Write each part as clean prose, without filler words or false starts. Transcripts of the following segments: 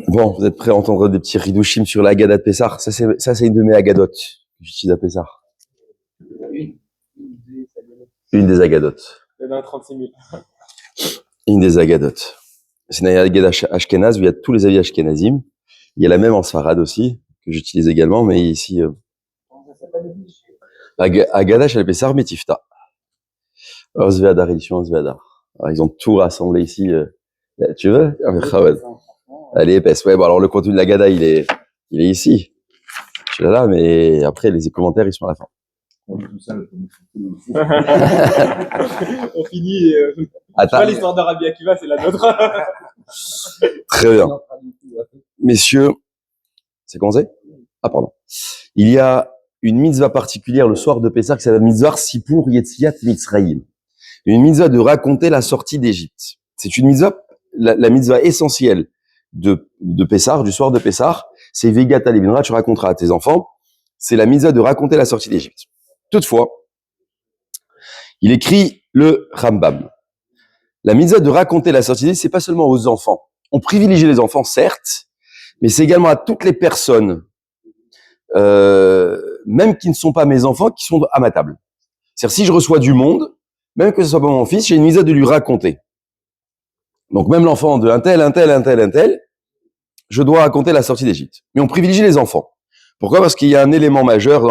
Bon, vous êtes prêts à entendre des petits ridushim sur la Haggadah de Pessah? Ça, c'est une de mes Haggadot que j'utilise à Pessah. Une des Haggadot. Il y en a 36 000. Une des Haggadot. C'est une Haggadah Ashkenaz où il y a tous les avis Ashkenazim. Il y a la même en Sfarad aussi, que j'utilise également, mais ici, Haggadah Shel Pessah Metifta. Osveadar, édition Osveadar. Alors, ils ont tout rassemblé ici. Tu veux? Elle est épaisse. Ouais, bon, alors le contenu de la Haggadah, il est ici. Je suis là, mais après, les commentaires, ils sont à la fin. On finit. Pas l'histoire d'Arabie Akiva, c'est la nôtre. Très bien. Messieurs, c'est commencé? Ah, pardon. Il y a une mitzvah particulière le soir de Pessah qui s'appelle mitzvah Sipur Yetziat Mitzrayim. Une mitzvah de raconter la sortie d'Égypte. C'est une mitzvah, la mitzvah essentielle de Pessah, du soir de Pessah, c'est Vegat Alevin, tu raconteras à tes enfants. C'est la mitzvah de raconter la sortie d'Égypte. Toutefois, il écrit le Rambam. La mitzvah de raconter la sortie d'Égypte, c'est pas seulement aux enfants. On privilégie les enfants, certes, mais c'est également à toutes les personnes, même qui ne sont pas mes enfants, qui sont à ma table. C'est-à-dire, si je reçois du monde, même que ce soit pas mon fils, j'ai une mitzvah de lui raconter. Donc, même l'enfant de un tel, je dois raconter la sortie d'Égypte. Mais on privilégie les enfants. Pourquoi? Parce qu'il y a un élément majeur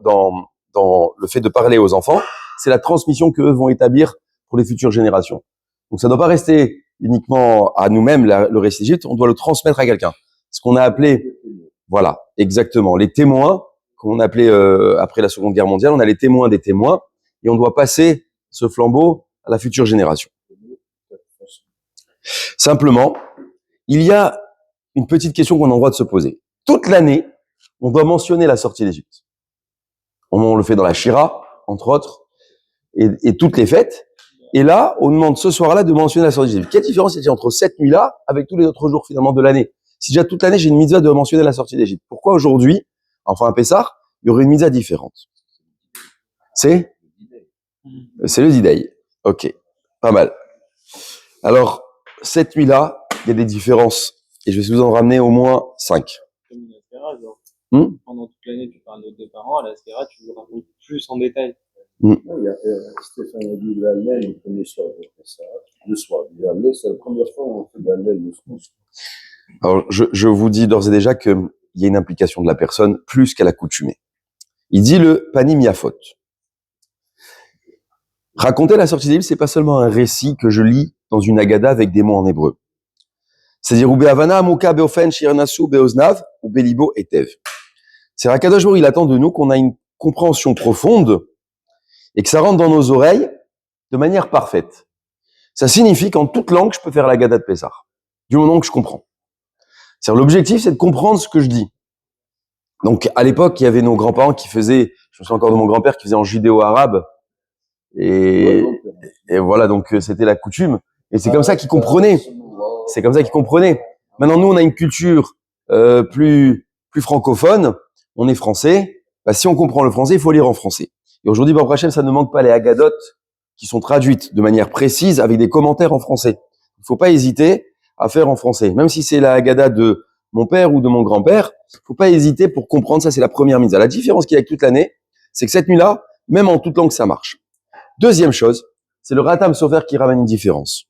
dans le fait de parler aux enfants, c'est la transmission qu'eux vont établir pour les futures générations. Donc, ça ne doit pas rester uniquement à nous-mêmes, le récit d'Égypte, on doit le transmettre à quelqu'un. Ce qu'on a appelé, voilà, exactement, les témoins, qu'on a appelé après la Seconde Guerre mondiale, on a les témoins des témoins, et on doit passer ce flambeau à la future génération. Simplement, il y a une petite question qu'on a le droit de se poser. Toute l'année, on doit mentionner la sortie d'Égypte. On le fait dans la Shira, entre autres, et toutes les fêtes. Et là, on demande ce soir-là de mentionner la sortie d'Égypte. Quelle différence il y a entre cette nuit-là avec tous les autres jours finalement de l'année? Si déjà toute l'année, j'ai une mitzvah de mentionner la sortie d'Égypte, pourquoi aujourd'hui, enfin à Pessah, il y aurait une mitzvah différente? C'est le D-Day. Ok, pas mal. Alors, cette nuit-là, il y a des différences. Et je vais vous en ramener au moins 5. Comme une Askara, genre. Pendant toute l'année, tu parles de tes parents. À l'Askara, tu le racontes plus en détail. Il y a Stéphane a dit l'Allel, le premier soir de Pessah. Le soir du Hallel, c'est la première fois où on fait l'Allel le soir. Alors, je vous dis d'ores et déjà qu'il y a une implication de la personne plus qu'à l'accoutumée. Il dit le panim yafot. Raconter la sortie d'Égypte, c'est pas seulement un récit que je lis dans une Haggadah avec des mots en hébreu. C'est-à-dire, ou be'avana amuka be'ofen shirnasu be'oznav ou be'libo etev. C'est Akadosh Baruch Hu, il attend de nous qu'on a une compréhension profonde et que ça rentre dans nos oreilles de manière parfaite. Ça signifie qu'en toute langue, je peux faire la Haggadah de Pessah, du moment que je comprends. C'est-à-dire, l'objectif, c'est de comprendre ce que je dis. Donc, à l'époque, il y avait nos grands-parents qui faisaient, je me souviens encore de mon grand-père qui faisait en judéo-arabe, et voilà, donc c'était la coutume. Et c'est comme ça qu'ils comprenaient. C'est comme ça qu'ils comprenaient. Maintenant, nous, on a une culture plus francophone. On est français. Bah, si on comprend le français, il faut lire en français. Et aujourd'hui, Baruch Hashem, ça ne manque pas les Haggadot qui sont traduites de manière précise avec des commentaires en français. Il ne faut pas hésiter à faire en français. Même si c'est la Haggadah de mon père ou de mon grand-père, il ne faut pas hésiter pour comprendre. Ça, c'est la première mise. La différence qu'il y a avec toute l'année, c'est que cette nuit-là, même en toute langue, ça marche. Deuxième chose, c'est le Ratam Sofer qui ramène une différence.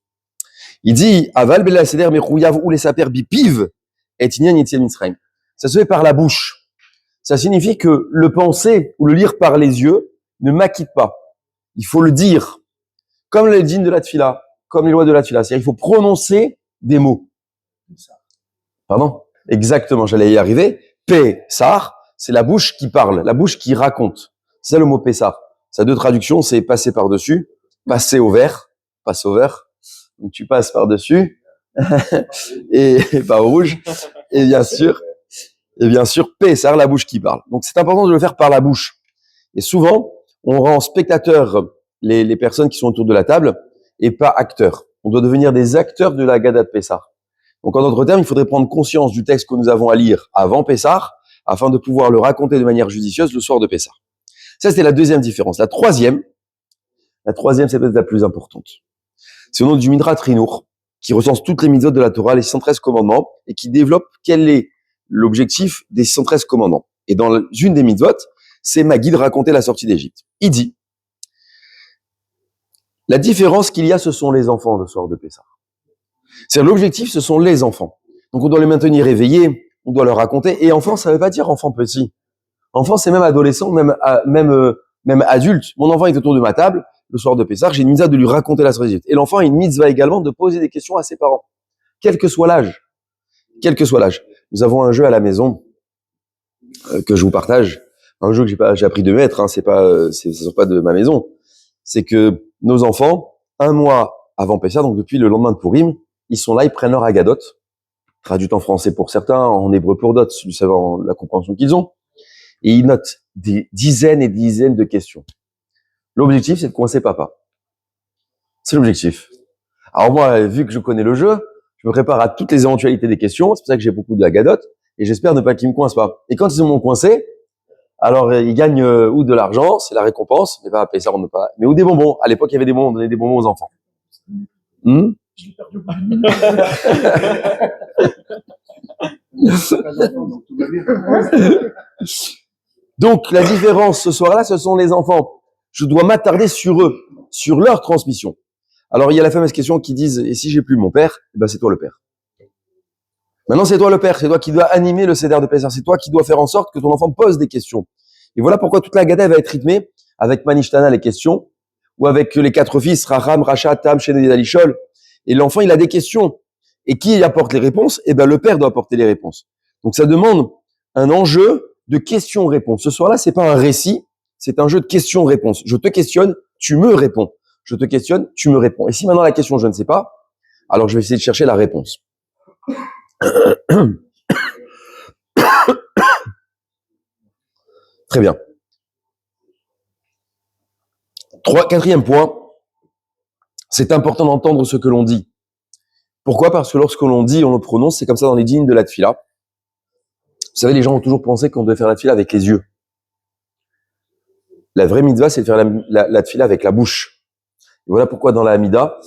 Il dit Aval bela seder mechouyav ou les saper bipiv et inyan yetziel mitzrayim. Ça se fait par la bouche. Ça signifie que le penser ou le lire par les yeux ne m'acquitte pas. Il faut le dire, comme le dîn de la tfila, comme les lois de la tfila. C'est-à-dire il faut prononcer des mots. Pardon? Exactement, j'allais y arriver. Pessar, c'est la bouche qui parle, la bouche qui raconte. C'est ça le mot Pessar. Ça a deux traductions, c'est passer par-dessus, passer au vert. Donc tu passes par-dessus et pas au rouge. Et bien sûr, Pessar, la bouche qui parle. Donc c'est important de le faire par la bouche. Et souvent, on rend spectateurs les personnes qui sont autour de la table et pas acteurs. On doit devenir des acteurs de la Haggadah de Pessah. Donc en d'autres termes, il faudrait prendre conscience du texte que nous avons à lire avant Pessah afin de pouvoir le raconter de manière judicieuse le soir de Pessah. Ça, c'était la deuxième différence. La troisième, c'est peut-être la plus importante. C'est au nom du Midrash Trinur. qui recense toutes les mitzvot de la Torah, les 613 commandements, et qui développe quel est l'objectif des 613 commandements. Et dans une des mitzvot, c'est Maguide raconter la sortie d'Égypte. Il dit, la différence qu'il y a, ce sont les enfants le soir de Pessah. C'est-à-dire l'objectif, ce sont les enfants. Donc on doit les maintenir éveillés, on doit leur raconter. Et enfant, ça veut pas dire enfant petit. Enfant, c'est même adolescent, même adulte. Mon enfant est autour de ma table, le soir de Pessah, j'ai une mitzvah de lui raconter la sortie d'Égypte. Et l'enfant a une mitzvah également de poser des questions à ses parents. Quel que soit l'âge. Quel que soit l'âge. Nous avons un jeu à la maison, que je vous partage. Un jeu que j'ai appris de maître, hein, ça sort pas de ma maison. C'est que nos enfants, un mois avant Pessah, donc depuis le lendemain de Pourim, ils sont là, ils prennent leur Agadot, traduit en français pour certains, en hébreu pour d'autres, savant la compréhension qu'ils ont, et ils notent des dizaines et dizaines de questions. L'objectif, c'est de coincer papa. C'est l'objectif. Alors moi, vu que je connais le jeu, je me prépare à toutes les éventualités des questions, c'est pour ça que j'ai beaucoup de Agadot, et j'espère ne pas qu'ils me coincent pas. Et quand ils m'ont coincé, alors ils gagnent ou de l'argent, c'est la récompense, mais pas à Pessah, on ne pas, mais ou des bonbons. À l'époque, il y avait des bonbons, on donnait des bonbons aux enfants. J'ai perdu au bout d'une minute. Donc, tout va bien. Donc, la différence ce soir-là, ce sont les enfants. Je dois m'attarder sur eux, sur leur transmission. Alors, il y a la fameuse question qui disent, et si j'ai plus mon père, eh ben, c'est toi le père. Maintenant, c'est toi le père, c'est toi qui dois animer le Seder de Pessah, c'est toi qui dois faire en sorte que ton enfant pose des questions. Et voilà pourquoi toute la Haggadah va être rythmée avec Manishtana, les questions, ou avec les 4 fils, Raham, Racha, Tam, Shened et Dalishol. Et l'enfant, il a des questions. Et qui apporte les réponses? Eh ben, le père doit apporter les réponses. Donc, ça demande un enjeu de questions-réponses. Ce soir-là, c'est pas un récit, c'est un jeu de questions-réponses. Je te questionne, tu me réponds. Je te questionne, tu me réponds. Et si maintenant la question, je ne sais pas, alors je vais essayer de chercher la réponse. Très bien. Quatrième point, c'est important d'entendre ce que l'on dit. Pourquoi? Parce que lorsque l'on dit, on le prononce, c'est comme ça dans les dînes de la tfila. Vous savez, les gens ont toujours pensé qu'on devait faire la tfila avec les yeux. La vraie mitzvah, c'est de faire la tfila avec la bouche. Et voilà pourquoi dans la Hamida,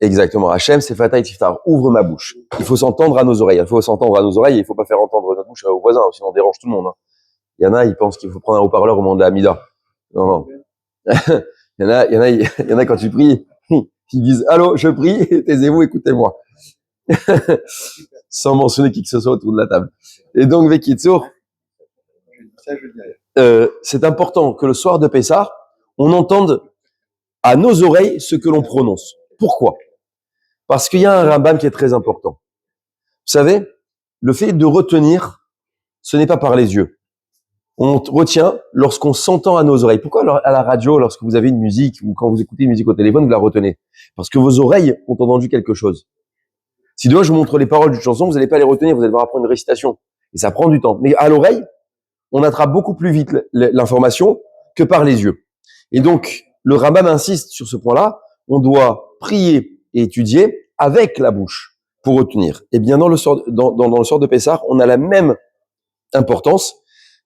exactement, Hachem, c'est Fatah et Tiftar, ouvre ma bouche. Il faut s'entendre à nos oreilles. Il faut s'entendre à nos oreilles et il faut pas faire entendre notre bouche aux voisins, sinon on dérange tout le monde. Hein. Il y en a, ils pensent qu'il faut prendre un haut-parleur au moment de la Hamida. Non, non. il y en a quand tu pries, ils disent « Allô, je prie, taisez-vous, écoutez-moi. » Sans mentionner qui que ce soit autour de la table. Et donc, Vekitsour, c'est important que le soir de Pessah, on entende à nos oreilles ce que l'on prononce. Pourquoi? Parce qu'il y a un Rambam qui est très important. Vous savez, le fait de retenir, ce n'est pas par les yeux. On retient lorsqu'on s'entend à nos oreilles. Pourquoi à la radio, lorsque vous avez une musique ou quand vous écoutez une musique au téléphone, vous la retenez? Parce que vos oreilles ont entendu quelque chose. Si demain je vous montre les paroles d'une chanson, vous n'allez pas les retenir, vous allez devoir apprendre une récitation. Et ça prend du temps. Mais à l'oreille, on attrape beaucoup plus vite l'information que par les yeux. Et donc, le Rambam insiste sur ce point-là. On doit prier et étudier avec la bouche pour retenir. Et bien, dans le sort de Pessah, on a la même importance.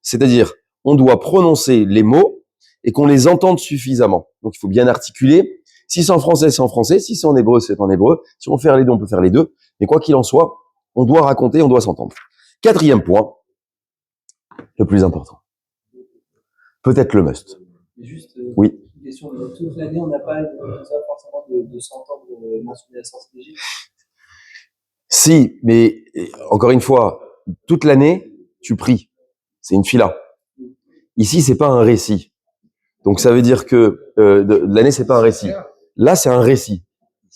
C'est-à-dire, on doit prononcer les mots et qu'on les entende suffisamment. Donc, il faut bien articuler. Si c'est en français, c'est en français. Si c'est en hébreu, c'est en hébreu. Si on peut faire les deux, on peut faire les deux. Mais quoi qu'il en soit, on doit raconter, on doit s'entendre. Quatrième point, le plus important. Peut-être le must. Juste, oui. Une question. Toute l'année, on n'a pas forcément de s'entendre mentionner la sortie d'Égypte. Si, mais encore une fois, toute l'année, tu pries. C'est une fila. Ici, c'est pas un récit. Donc, ça veut dire que l'année, c'est pas un récit. Là, c'est un récit.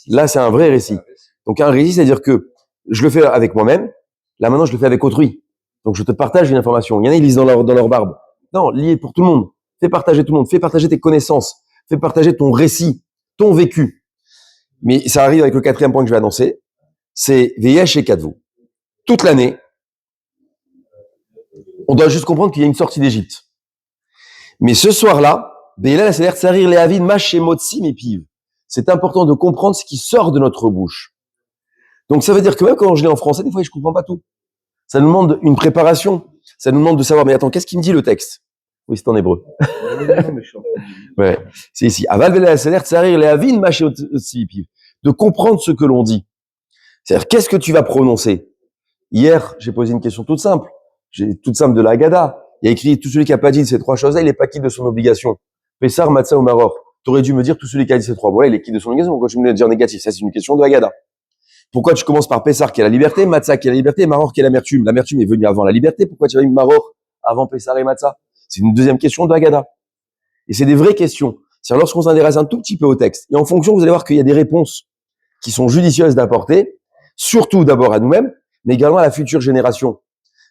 Là, c'est un vrai récit. Donc, un récit, c'est-à-dire que je le fais avec moi-même. Là, maintenant, je le fais avec autrui. Donc, je te partage une information. Il y en a, ils lisent dans leur barbe. Non, lié pour tout le monde. Fais partager tout le monde. Fais partager tes connaissances. Fais partager ton récit, ton vécu. Mais ça arrive avec le quatrième point que je vais annoncer. C'est Veyesh et Kadvu. Toute l'année, on doit juste comprendre qu'il y a une sortie d'Égypte. Mais ce soir-là, c'est important de comprendre ce qui sort de notre bouche. Donc ça veut dire que même quand je l'ai en français, des fois je comprends pas tout. Ça nous demande une préparation. Ça nous demande de savoir, mais attends, qu'est-ce qu'il me dit le texte? Oui, c'est en hébreu. Ouais, c'est ici. de comprendre ce que l'on dit. C'est-à-dire, qu'est-ce que tu vas prononcer? Hier, j'ai posé une question toute simple de la Haggadah. Il y a écrit, tout celui qui n'a pas dit ces trois choses-là, il est pas quitte de son obligation. Pessar, Matzah ou Maror. T'aurais dû me dire, tout celui qui a dit ces trois mots-là, il est quitte de son obligation. Pourquoi tu me le dire négatif? Ça, c'est une question de Haggadah. Pourquoi tu commences par Pessar qui est la liberté, Matzah qui est la liberté, et Maror qui est l'amertume? L'amertume est venue avant la liberté. Pourquoi tu as eu Maror avant Pessar et Matzah? C'est une deuxième question de Haggadah. Et c'est des vraies questions. C'est lorsqu'on s'intéresse un tout petit peu au texte. Et en fonction, vous allez voir qu'il y a des réponses qui sont judicieuses d'apporter, surtout d'abord à nous-mêmes, mais également à la future génération.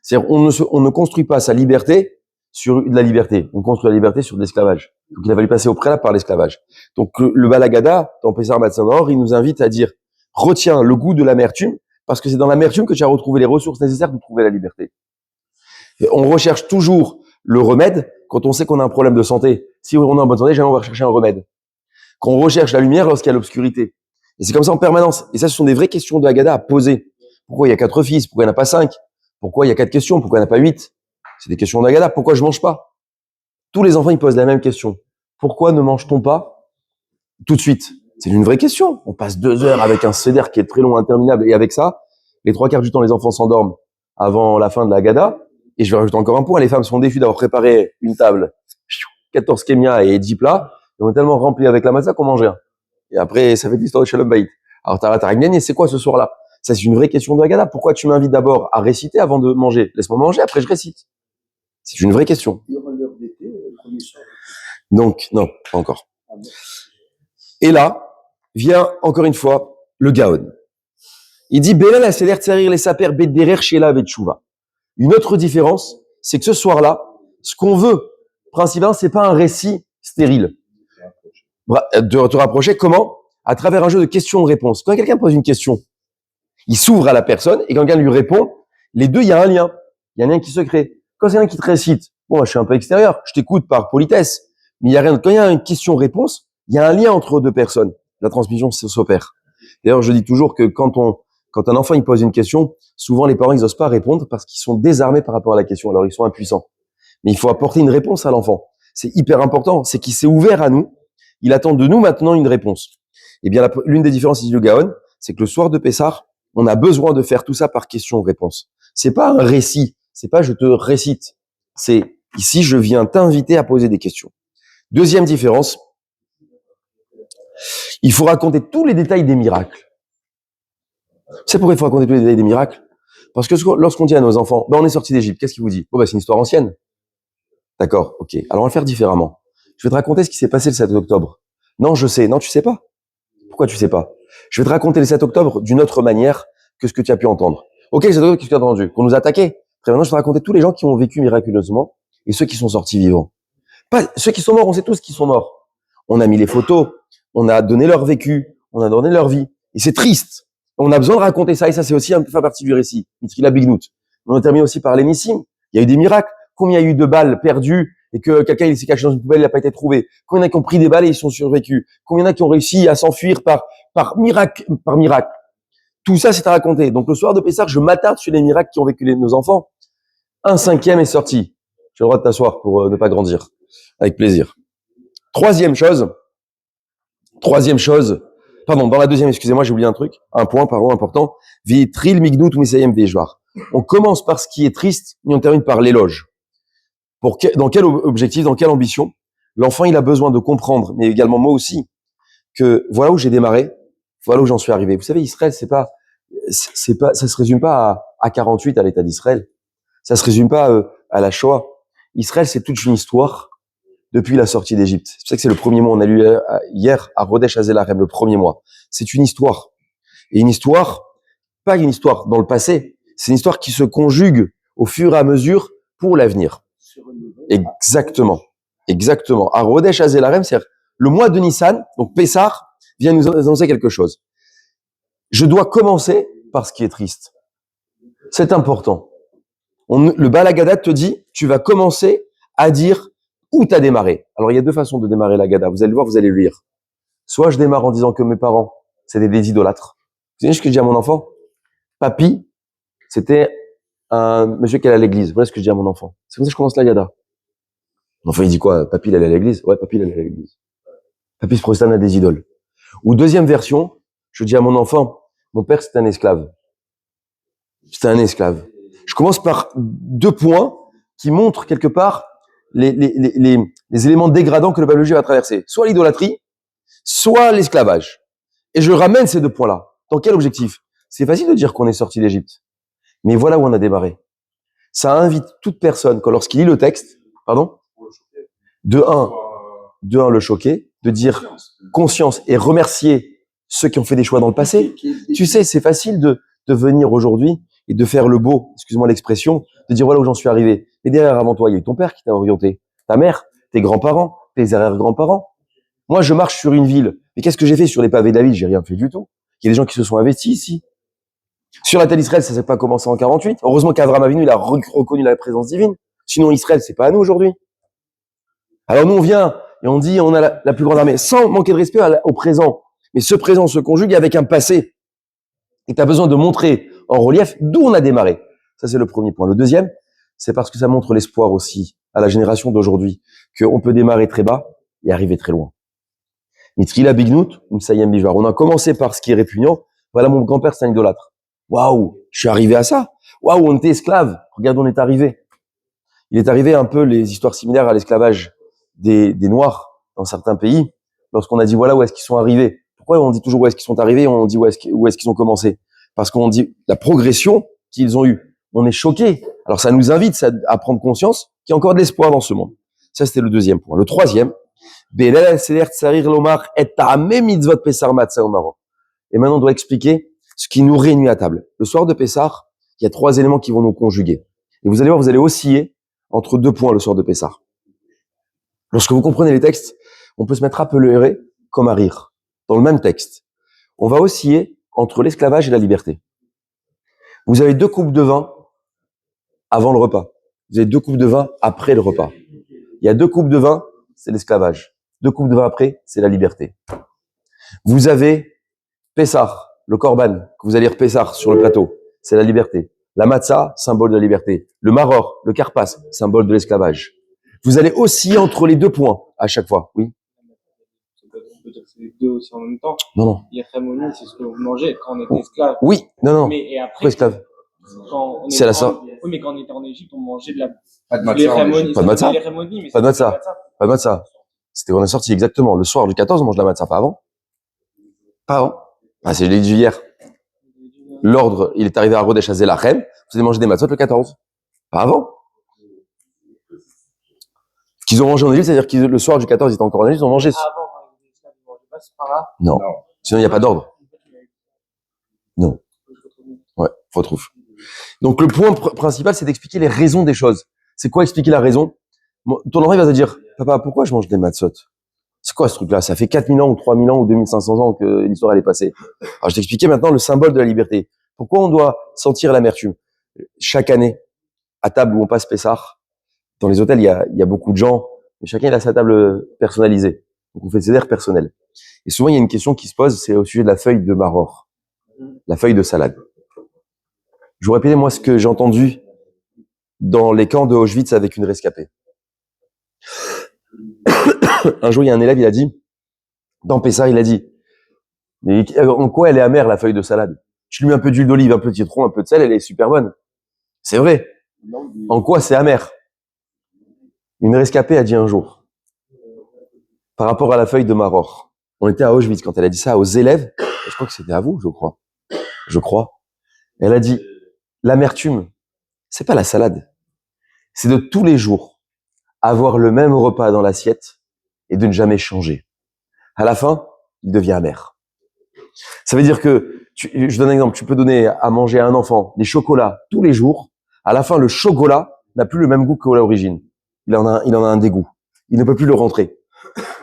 C'est-à-dire, on ne construit pas sa liberté sur de la liberté. On construit la liberté sur de l'esclavage. Donc, il a fallu passer au préalable par l'esclavage. Donc, le Baal Haggadah, dans Pessar Matzah Maror, il nous invite à dire, retiens le goût de l'amertume, parce que c'est dans l'amertume que tu as retrouvé les ressources nécessaires pour trouver la liberté. Et on recherche toujours le remède quand on sait qu'on a un problème de santé. Si on est en bonne santé, jamais on va chercher un remède. Quand on recherche la lumière lorsqu'il y a l'obscurité. Et c'est comme ça en permanence. Et ça, ce sont des vraies questions de Haggadah à poser. Pourquoi il y a 4 fils? Pourquoi il n'y en a pas 5? Pourquoi il y a 4 questions? Pourquoi il n'y en a pas 8? C'est des questions de Haggadah. Pourquoi je mange pas? Tous les enfants, ils posent la même question. Pourquoi ne mange-t-on pas tout de suite? C'est une vraie question. On passe 2 heures avec un seder qui est très long, interminable. Et avec ça, les 3/4 du temps, les enfants s'endorment avant la fin de la Haggadah. Et je vais rajouter encore un point. Les femmes sont déçues d'avoir préparé une table, 14 kémias et 10 plats. Et on est tellement remplis avec la matzah qu'on mange rien. Et après, ça fait l'histoire de Shalom Bayit. Alors, t'as rien gagné. C'est quoi ce soir-là? Ça, c'est une vraie question de Haggadah. Pourquoi tu m'invites d'abord à réciter avant de manger? Laisse-moi manger, après je récite. C'est une vraie question. Il y aura l'heure d'été, le premier soir. Donc, non, pas encore. Et là, vient encore une fois le Gaon. Il dit, Belal a seder tsarir les saper bedderer shela betchouva. Une autre différence, c'est que ce soir-là, ce qu'on veut, principalement, c'est pas un récit stérile. De te rapprocher, comment? À travers un jeu de questions-réponses. Quand quelqu'un pose une question, il s'ouvre à la personne, et quand quelqu'un lui répond, les deux, il y a un lien. Il y a un lien qui se crée. Quand c'est un qui te récite, bon, je suis un peu extérieur, je t'écoute par politesse, mais il y a rien. Quand il y a une question-réponse, il y a un lien entre deux personnes. La transmission s'opère. D'ailleurs, je dis toujours que quand un enfant il pose une question, souvent les parents ils osent pas répondre parce qu'ils sont désarmés par rapport à la question. Alors ils sont impuissants. Mais il faut apporter une réponse à l'enfant. C'est hyper important. C'est qu'il s'est ouvert à nous. Il attend de nous maintenant une réponse. Eh bien, l'une des différences du Gaon, c'est que le soir de Pessah, on a besoin de faire tout ça par question-réponse. C'est pas un récit. C'est pas je te récite. C'est ici je viens t'inviter à poser des questions. Deuxième différence, il faut raconter tous les détails des miracles. C'est pourquoi il faut raconter tous les détails des miracles. Parce que lorsqu'on dit à nos enfants, on est sorti d'Égypte, qu'est-ce qu'il vous dit? C'est une histoire ancienne. D'accord, ok. Alors on va le faire différemment. Je vais te raconter ce qui s'est passé le 7 octobre. Non, je sais. Non, tu sais pas. Pourquoi tu sais pas? Je vais te raconter le 7 octobre d'une autre manière que ce que tu as pu entendre. Ok, le 7 octobre, qu'est-ce que tu as entendu? Qu'on nous attaquait. Très maintenant, je vais te raconter tous les gens qui ont vécu miraculeusement et ceux qui sont sortis vivants. Pas ceux qui sont morts, on sait tous qui sont morts. On a mis les photos, on a donné leur vécu, on a donné leur vie. Et c'est triste. On a besoin de raconter ça, et ça, c'est aussi fait partie du récit. Mitrila Bignout. On a terminé aussi par les Nissim. Il y a eu des miracles. Combien il y a eu de balles perdues et que quelqu'un il s'est caché dans une poubelle, il n'a pas été trouvé? Combien il y en a qui ont pris des balles et ils sont survécus? Combien il y en a qui ont réussi à s'enfuir par miracle? Tout ça, c'est à raconter. Donc, le soir de Pessah, je m'attarde sur les miracles qui ont vécu nos enfants. 1/5 est sorti. Tu as le droit de t'asseoir pour ne pas grandir. Avec plaisir. Troisième chose, dans la deuxième, excusez-moi, j'ai oublié un point, important. Vitril mignout ou misayem vejvar. On commence par ce qui est triste, et on termine par l'éloge. Dans quel objectif, dans quelle ambition? L'enfant, il a besoin de comprendre, mais également moi aussi, que voilà où j'ai démarré, voilà où j'en suis arrivé. Vous savez, Israël, ça se résume pas à 48 à l'État d'Israël. Ça se résume pas à la Shoah. Israël, c'est toute une histoire depuis la sortie d'Égypte. C'est pour ça que c'est le premier mois. On a lu hier à Rodesh Hazelarem, le premier mois. C'est une histoire. Et une histoire, pas une histoire dans le passé, c'est une histoire qui se conjugue au fur et à mesure pour l'avenir. Exactement. À Rodesh Hazelarem, c'est-à-dire le mois de Nissan, donc Pessah, vient nous annoncer quelque chose. Je dois commencer par ce qui est triste. C'est important. Le Baal Haggadah te dit, tu vas commencer à dire où tu as démarré. Alors, il y a deux façons de démarrer la Haggadah. Vous allez le voir, vous allez le lire. Soit je démarre en disant que mes parents, c'était des idolâtres. Vous savez ce que je dis à mon enfant? Papy, c'était un monsieur qui allait à l'église. Voilà ce que je dis à mon enfant. C'est comme ça que je commence la Haggadah. Mon enfant, il dit quoi? Papy, il allait à l'église? Ouais, papy, il allait à l'église. Papy se prosterne à des idoles. Ou deuxième version, Je dis à mon enfant, mon père, c'était un esclave. C'était un esclave. Je commence par 2 points qui montrent quelque part les éléments dégradants que le peuple juif va traverser. Soit l'idolâtrie, soit l'esclavage. Et je ramène ces 2 points-là. Dans quel objectif? C'est facile de dire qu'on est sorti d'Égypte. Mais voilà où on a démarré. Ça invite toute personne, lorsqu'il lit le texte, de un, le choquer, de dire conscience et remercier ceux qui ont fait des choix dans le passé. Tu sais, c'est facile de venir aujourd'hui et de faire le beau, excuse-moi l'expression, de dire voilà où j'en suis arrivé. Mais derrière, avant toi, il y a eu ton père qui t'a orienté, ta mère, tes grands-parents, tes arrière-grands-parents. Moi, je marche sur une ville. Mais qu'est-ce que j'ai fait sur les pavés de la ville? J'ai rien fait du tout. Il y a des gens qui se sont investis ici. Sur la terre d'Israël, ça s'est pas commencé en 48. Heureusement qu'Avraham Avinu, il a reconnu la présence divine. Sinon, Israël, c'est pas à nous aujourd'hui. Alors nous, on vient et on dit, on a la plus grande armée, sans manquer de respect au présent. Mais ce présent se conjugue avec un passé. Et tu as besoin de montrer en relief d'où on a démarré. Ça, c'est le premier point. Le deuxième, c'est parce que ça montre l'espoir aussi à la génération d'aujourd'hui, qu'on peut démarrer très bas et arriver très loin. Mitrila Bignout, Msayem Bijvar. On a commencé par ce qui est répugnant. Voilà, mon grand-père, c'est un idolâtre. Waouh, je suis arrivé à ça. Waouh, on était esclaves. Regarde, on est arrivé. Il est arrivé un peu les histoires similaires à l'esclavage des Noirs dans certains pays. Lorsqu'on a dit voilà où est-ce qu'ils sont arrivés. Pourquoi on dit toujours où est-ce qu'ils sont arrivés, on dit où est-ce qu'ils ont commencé? Parce qu'on dit la progression qu'ils ont eue. On est choqués. Alors ça nous invite à prendre conscience qu'il y a encore de l'espoir dans ce monde. Ça, c'était le deuxième point. Le troisième, et maintenant, on doit expliquer ce qui nous réunit à table. Le soir de Pessah, il y a 3 éléments qui vont nous conjuguer. Et vous allez voir, vous allez osciller entre 2 points le soir de Pessah. Lorsque vous comprenez les textes, on peut se mettre à pleurer comme à rire. Dans le même texte, on va osciller entre l'esclavage et la liberté. Vous avez 2 coupes de vin avant le repas. Vous avez 2 coupes de vin après le repas. Il y a 2 coupes de vin, c'est l'esclavage. 2 coupes de vin après, c'est la liberté. Vous avez Pessah, le korban, que vous allez repessar sur le plateau, c'est la liberté. La matzah, symbole de la liberté. Le maror, le karpas, symbole de l'esclavage. Vous allez osciller entre les 2 points à chaque fois. Oui. On peut dire que c'est les 2 aussi en même temps. Non. L'irrémonie, c'est ce que vous mangez quand on était esclave. Oui, non. Mais et après, Pourquoi esclave? C'est la sorte. Oui, mais quand on était en Égypte, on mangeait de la. Pas de l'irrémonie. Pas de matzah. Pas de matzah. Pas de matzah. C'était on est sorti exactement. Le soir du 14, on mange la matzah, pas avant. Pas avant. Ah, c'est je l'ai dit hier. L'ordre, il est arrivé à Rodesh Hazelachem. Vous allez manger des matzot le 14. Pas avant. Qu'ils ont mangé en Égypte, c'est-à-dire que le soir du 14, ils étaient encore en Égypte, ils ont mangé. Avant, quand ils étaient esclaves, ils mangeaient pas, c'est pas grave. Non. Sinon, il n'y a pas d'ordre. Non. Ouais, faut trouver. Donc, le point principal, c'est d'expliquer les raisons des choses. C'est quoi expliquer la raison? Ton enfant, il va te dire, papa, pourquoi je mange des matzot? C'est quoi ce truc-là? Ça fait 4000 ans ou 3000 ans ou 2500 ans que l'histoire elle est passée. Alors, je t'expliquais maintenant le symbole de la liberté. Pourquoi on doit sentir l'amertume? Chaque année, à table où on passe Pessah, dans les hôtels, il y a beaucoup de gens, et chacun il a sa table personnalisée. Donc, on fait des airs personnels. Et souvent, il y a une question qui se pose, c'est au sujet de la feuille de maror, la feuille de salade. Je vous répète, moi, ce que j'ai entendu dans les camps de Auschwitz avec une rescapée. Un jour, il y a un élève, il a dit, dans Pessah, il a dit, mais en quoi elle est amère, la feuille de salade? Je lui mets un peu d'huile d'olive, un peu de citron, un peu de sel, elle est super bonne. C'est vrai. En quoi c'est amer? Une rescapée a dit un jour, par rapport à la feuille de maror, on était à Auschwitz quand elle a dit ça aux élèves, je crois que c'était à vous, je crois. Elle a dit, l'amertume, c'est pas la salade, c'est de tous les jours avoir le même repas dans l'assiette et de ne jamais changer. À la fin, il devient amer. Ça veut dire que, je donne un exemple, tu peux donner à manger à un enfant des chocolats tous les jours, à la fin, le chocolat n'a plus le même goût qu'à l'origine. Il en a un dégoût. Il ne peut plus le rentrer.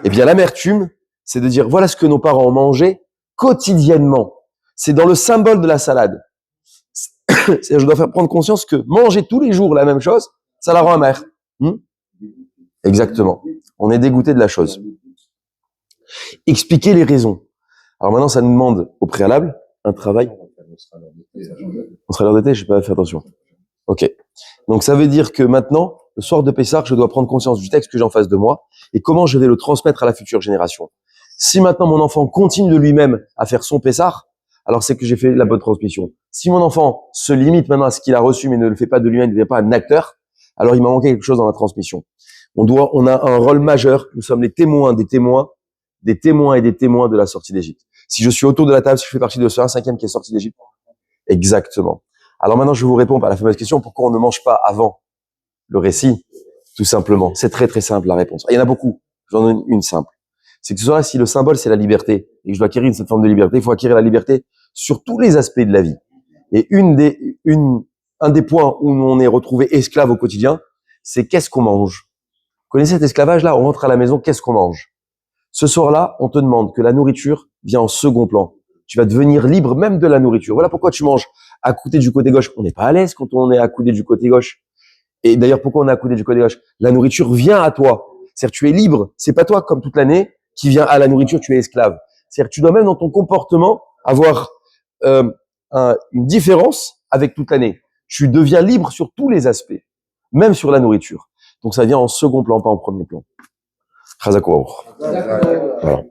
Eh bien, l'amertume, c'est de dire, voilà ce que nos parents ont mangé quotidiennement. C'est dans le symbole de la salade. C'est-à-dire, je dois faire prendre conscience que manger tous les jours la même chose, ça la rend amère. Exactement. On est dégoûté de la chose. Expliquer les raisons. Alors maintenant, ça nous demande au préalable un travail. On sera à l'heure d'été, je n'ai pas fait attention. Ok. Donc ça veut dire que maintenant, le soir de Pessah, je dois prendre conscience du texte que j'ai en face de moi et comment je vais le transmettre à la future génération. Si maintenant mon enfant continue de lui-même à faire son pessar, alors c'est que j'ai fait la bonne transmission. Si mon enfant se limite maintenant à ce qu'il a reçu mais ne le fait pas de lui-même, ne devient pas un acteur, alors il m'a manqué quelque chose dans la transmission. On a un rôle majeur. Nous sommes les témoins des témoins et des témoins de la sortie d'Égypte. Si je suis autour de la table, si je fais partie de ce 1/5 qui est sorti d'Égypte, exactement. Alors maintenant, je vous réponds par la fameuse question, pourquoi on ne mange pas avant le récit? Tout simplement. C'est très, très simple, la réponse. Il y en a beaucoup. J'en donne une simple. C'est que ce soir-là, si le symbole, c'est la liberté, et que je dois acquérir cette forme de liberté, il faut acquérir la liberté sur tous les aspects de la vie. Et un des points où on est retrouvé esclave au quotidien, c'est qu'est-ce qu'on mange. Vous connaissez cet esclavage-là? On rentre à la maison, qu'est-ce qu'on mange? Ce soir-là, on te demande que la nourriture vient en second plan. Tu vas devenir libre même de la nourriture. Voilà pourquoi tu manges accoudé du côté gauche. On n'est pas à l'aise quand on est accoudé du côté gauche. Et d'ailleurs, pourquoi on est accoudé du côté gauche? La nourriture vient à toi. C'est-à-dire, tu es libre. C'est pas toi, comme toute l'année, qui vient à la nourriture, tu es esclave. C'est-à-dire, tu dois même dans ton comportement avoir une différence avec toute l'année. Tu deviens libre sur tous les aspects, même sur la nourriture. Donc, ça vient en second plan, pas en premier plan. Chazak Waour. Voilà.